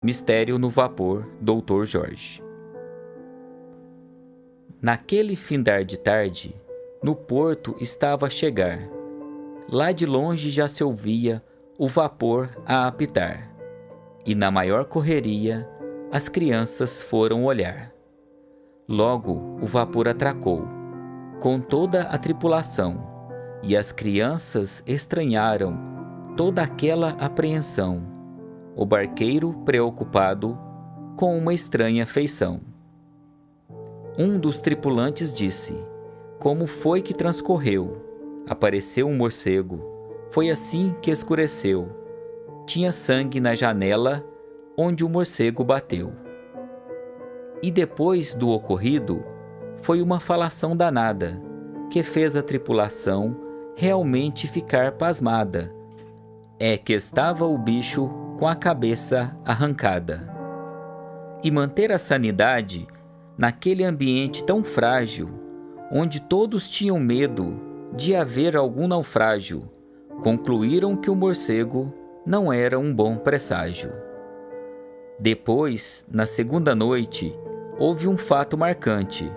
Mistério no vapor, Dr. Jorge. Naquele findar de tarde, no porto estava a chegar. Lá de longe já se ouvia o vapor a apitar, e na maior correria as crianças foram olhar. Logo o vapor atracou, com toda a tripulação, e as crianças estranharam toda aquela apreensão. O barqueiro preocupado com uma estranha feição. Um dos tripulantes disse: como foi que transcorreu? Apareceu um morcego, foi assim que escureceu. Tinha sangue na janela onde o morcego bateu. E depois do ocorrido, foi uma falação danada, que fez a tripulação realmente ficar pasmada. É que estava o bicho com a cabeça arrancada. E manter a sanidade naquele ambiente tão frágil, onde todos tinham medo de haver algum naufrágio, concluíram que o morcego não era um bom presságio. Depois, na segunda noite, houve um fato marcante.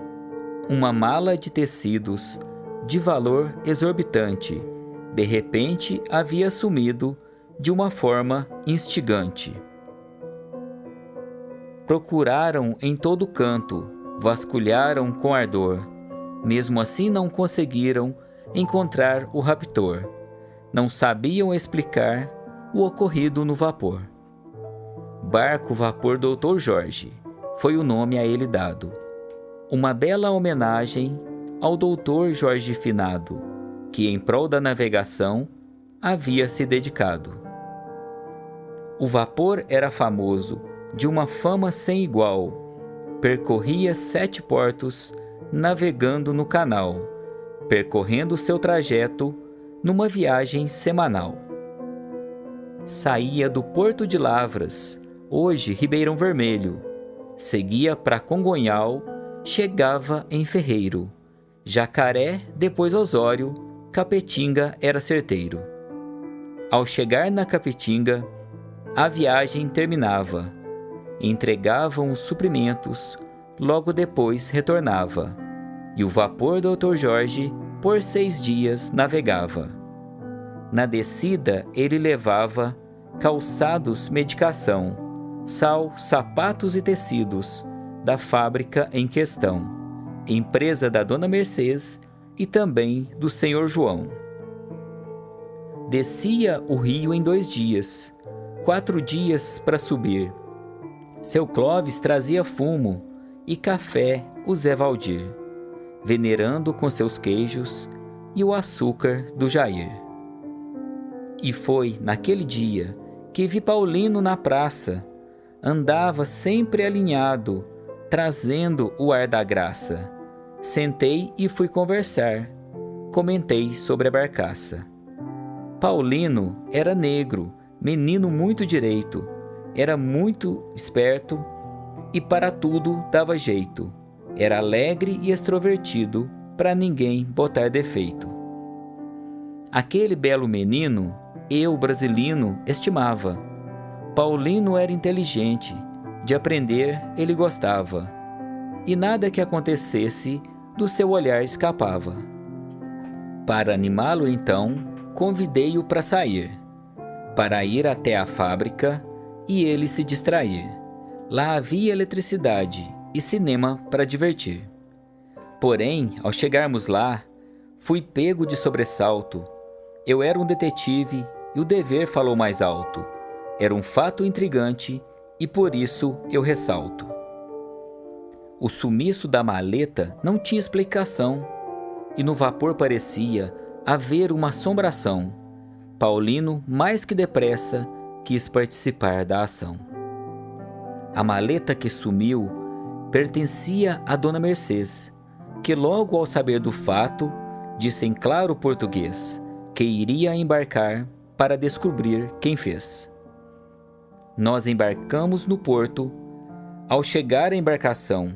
Uma mala de tecidos de valor exorbitante, de repente havia sumido de uma forma instigante. Procuraram em todo canto, vasculharam com ardor. Mesmo assim não conseguiram encontrar o raptor. Não sabiam explicar o ocorrido no vapor. Barco Vapor Dr. Jorge foi o nome a ele dado. Uma bela homenagem ao Dr. Jorge finado, que em prol da navegação havia se dedicado. O vapor era famoso, de uma fama sem igual. Percorria 7 portos, navegando no canal, percorrendo seu trajeto numa viagem semanal. Saía do Porto de Lavras, hoje Ribeirão Vermelho, seguia para Congonhal, chegava em Ferreiro, Jacaré, depois Osório, Capetinga era certeiro. Ao chegar na Capetinga, a viagem terminava. Entregavam os suprimentos, logo depois retornava. E o vapor Dr. Jorge por 6 dias navegava. Na descida ele levava calçados, medicação, sal, sapatos e tecidos da fábrica em questão, empresa da Dona Mercês e também do Senhor João. Descia o rio em 2 dias, 4 dias para subir. Seu Clóvis trazia fumo e café o Zé Valdir, venerando com seus queijos e o açúcar do Jair. E foi naquele dia que vi Paulino na praça, andava sempre alinhado, trazendo o ar da graça. Sentei e fui conversar, comentei sobre a barcaça. Paulino era negro, menino muito direito, era muito esperto e para tudo dava jeito. Era alegre e extrovertido, para ninguém botar defeito. Aquele belo menino, eu, brasilino, estimava. Paulino era inteligente, de aprender ele gostava, e nada que acontecesse do seu olhar escapava. Para animá-lo então, convidei-o para sair, para ir até a fábrica e ele se distrair. Lá havia eletricidade e cinema para divertir. Porém, ao chegarmos lá, fui pego de sobressalto. Eu era um detetive e o dever falou mais alto. Era um fato intrigante e por isso eu ressalto. O sumiço da maleta não tinha explicação e no vapor parecia haver uma assombração. Paulino, mais que depressa, quis participar da ação. A maleta que sumiu pertencia à Dona Mercês, que logo ao saber do fato, disse em claro português que iria embarcar para descobrir quem fez. Nós embarcamos no porto. Ao chegar à embarcação,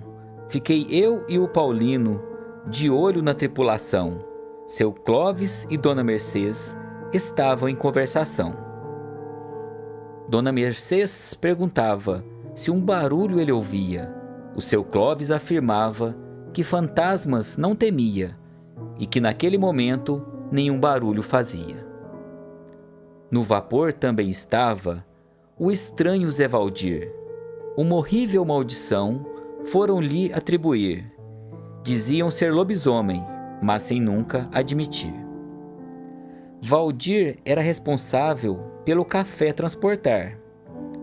fiquei eu e o Paulino de olho na tripulação. Seu Clóvis e Dona Mercês estavam em conversação. Dona Mercês perguntava se um barulho ele ouvia. O seu Clóvis afirmava que fantasmas não temia e que naquele momento nenhum barulho fazia. No vapor também estava o estranho Zé Valdir. Uma horrível maldição foram-lhe atribuir. Diziam ser lobisomem, mas sem nunca admitir. Valdir era responsável pelo café transportar,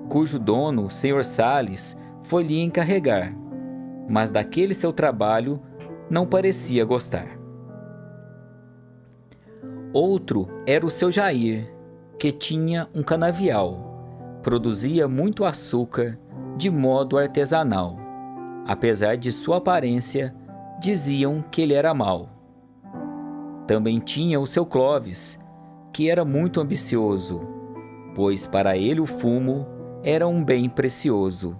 cujo dono, senhor Sales, foi-lhe encarregar, mas daquele seu trabalho não parecia gostar. Outro era o seu Jair, que tinha um canavial, produzia muito açúcar de modo artesanal. Apesar de sua aparência, diziam que ele era mau. Também tinha o seu Clóvis, que era muito ambicioso, pois para ele o fumo era um bem precioso.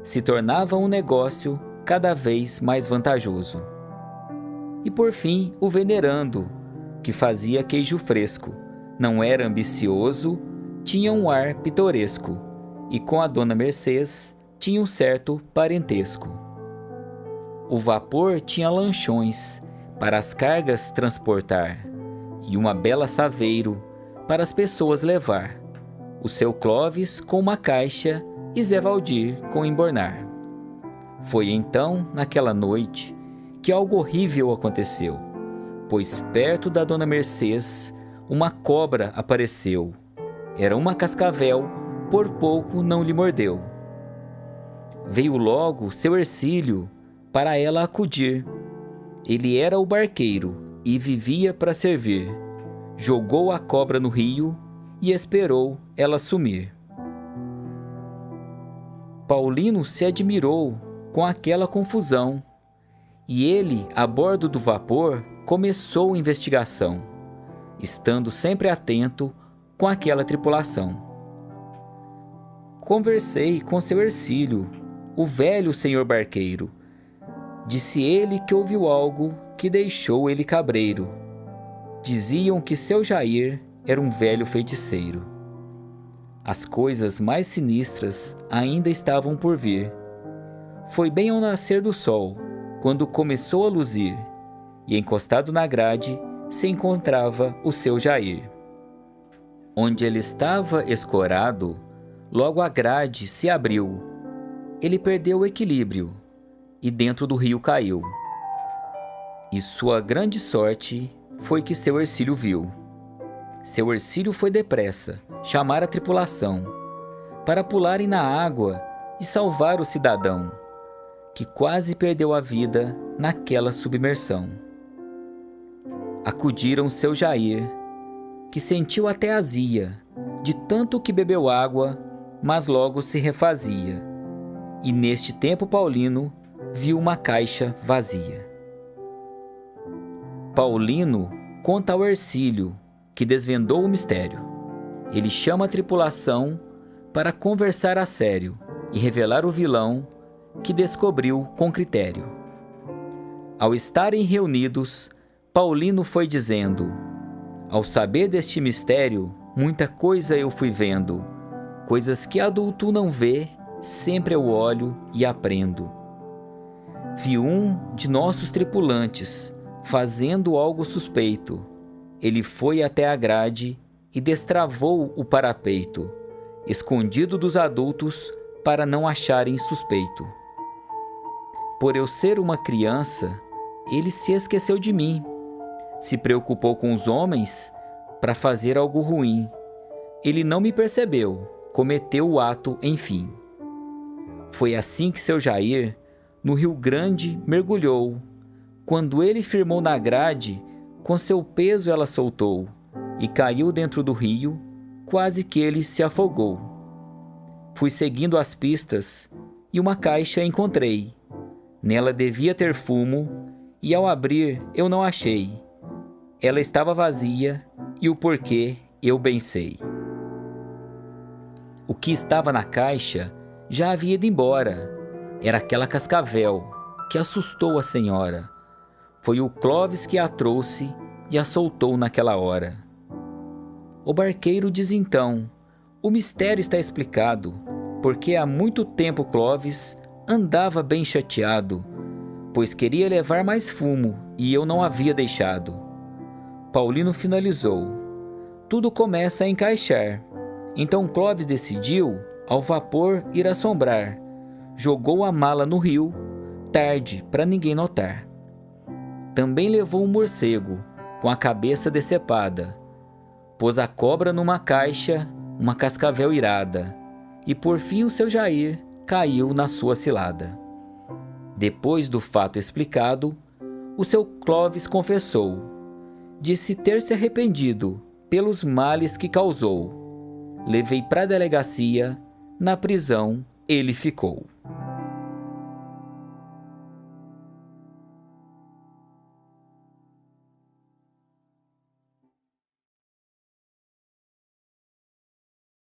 Se tornava um negócio cada vez mais vantajoso. E por fim o venerando, que fazia queijo fresco. Não era ambicioso, tinha um ar pitoresco, e com a Dona Mercês tinha um certo parentesco. O vapor tinha lanchões para as cargas transportar, e uma bela saveiro para as pessoas levar. O seu Clóvis com uma caixa e Zé Valdir com embornar. Foi então, naquela noite, que algo horrível aconteceu, pois perto da Dona Mercês uma cobra apareceu. Era uma cascavel, por pouco não lhe mordeu. Veio logo seu Hercílio para ela acudir. Ele era o barqueiro e vivia para servir. Jogou a cobra no rio e esperou ela sumir. Paulino se admirou com aquela confusão, e ele, a bordo do vapor, começou a investigação, estando sempre atento com aquela tripulação. Conversei com seu Hercílio, o velho senhor barqueiro. Disse ele que ouviu algo que deixou ele cabreiro. Diziam que seu Jair era um velho feiticeiro. As coisas mais sinistras ainda estavam por vir. Foi bem ao nascer do sol, quando começou a luzir, e encostado na grade se encontrava o seu Jair. Onde ele estava escorado, logo a grade se abriu. Ele perdeu o equilíbrio e dentro do rio caiu. E sua grande sorte foi que seu Hercílio viu. Seu Hercílio foi depressa chamar a tripulação para pularem na água e salvar o cidadão, que quase perdeu a vida naquela submersão. Acudiram seu Jair, que sentiu até azia, de tanto que bebeu água, mas logo se refazia. E neste tempo Paulino viu uma caixa vazia. Paulino conta ao Hercílio, que desvendou o mistério. Ele chama a tripulação para conversar a sério e revelar o vilão que descobriu com critério. Ao estarem reunidos, Paulino foi dizendo: ao saber deste mistério, muita coisa eu fui vendo, coisas que adulto não vê, sempre eu olho e aprendo. Vi um de nossos tripulantes fazendo algo suspeito. Ele foi até a grade e destravou o parapeito, escondido dos adultos para não acharem suspeito. Por eu ser uma criança, ele se esqueceu de mim, se preocupou com os homens para fazer algo ruim. Ele não me percebeu, cometeu o ato enfim. Foi assim que seu Jair no Rio Grande mergulhou. Quando ele firmou na grade, com seu peso ela soltou e caiu dentro do rio, quase que ele se afogou. Fui seguindo as pistas e uma caixa encontrei. Nela devia ter fumo e ao abrir eu não achei. Ela estava vazia e o porquê eu bem sei. O que estava na caixa já havia ido embora. Era aquela cascavel que assustou a senhora. Foi o Clóvis que a trouxe e a soltou naquela hora. O barqueiro diz então: O mistério está explicado, porque há muito tempo Clóvis andava bem chateado, pois queria levar mais fumo e eu não havia deixado. Paulino finalizou. Tudo começa a encaixar. Então Clóvis decidiu, ao vapor, ir assombrar. Jogou a mala no rio, tarde, para ninguém notar. Também levou um morcego, com a cabeça decepada. Pôs a cobra numa caixa, uma cascavel irada, e por fim o seu Jair caiu na sua cilada. Depois do fato explicado, o seu Clóvis confessou. Disse ter se arrependido pelos males que causou. Levei pra delegacia, na prisão ele ficou.